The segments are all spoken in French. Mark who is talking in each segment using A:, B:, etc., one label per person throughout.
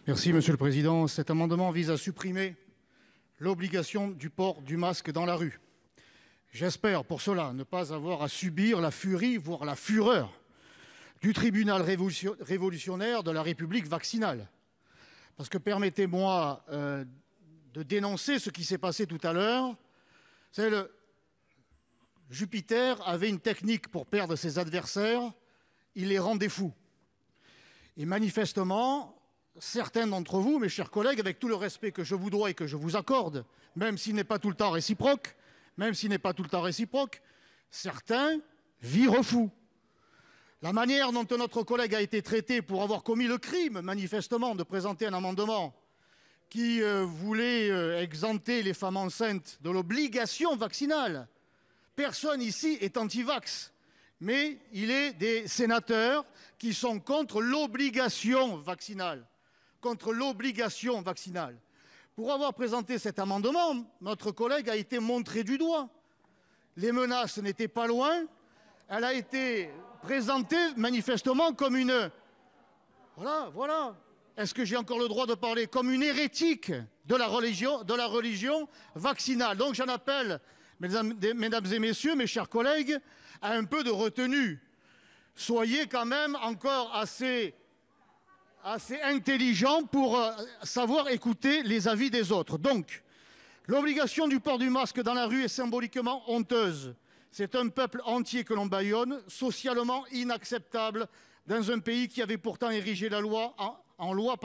A: Merci, Monsieur le Président. Cet amendement vise à supprimer l'obligation du port du masque dans la rue. J'espère pour cela ne pas avoir à subir la furie, voire la fureur, du tribunal révolutionnaire de la République vaccinale. Parce que permettez-moi de dénoncer ce qui s'est passé tout à l'heure. Jupiter avait une technique pour perdre ses adversaires, il les rendait fous. Et manifestement, certains d'entre vous, mes chers collègues, avec tout le respect que je vous dois et que je vous accorde, même s'il n'est pas tout le temps réciproque, certains virent fous. La manière dont notre collègue a été traité pour avoir commis le crime, manifestement, de présenter un amendement qui voulait exempter les femmes enceintes de l'obligation vaccinale. Personne ici est anti-vax, mais il est des sénateurs qui sont contre l'obligation vaccinale. Pour avoir présenté cet amendement, notre collègue a été montré du doigt. Les menaces n'étaient pas loin. Elle a été présentée manifestement comme une... Voilà. Est-ce que j'ai encore le droit de parler? Comme une hérétique de la religion vaccinale. Donc j'en appelle, mesdames et messieurs, mes chers collègues, à un peu de retenue. Soyez quand même encore assez intelligents pour savoir écouter les avis des autres. Donc, l'obligation du port du masque dans la rue est symboliquement honteuse. C'est un peuple entier que l'on bâillonne, socialement inacceptable dans un pays qui avait pourtant érigé en loi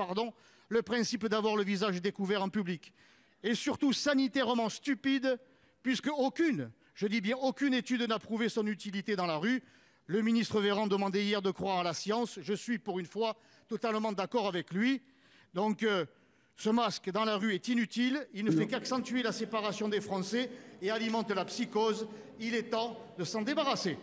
A: le principe d'avoir le visage découvert en public. Et surtout sanitairement stupide, puisque aucune étude n'a prouvé son utilité dans la rue. Le ministre Véran demandait hier de croire à la science. Je suis pour une fois totalement d'accord avec lui. Donc, ce masque dans la rue est inutile. Il ne fait qu'accentuer la séparation des Français et alimente la psychose. Il est temps de s'en débarrasser.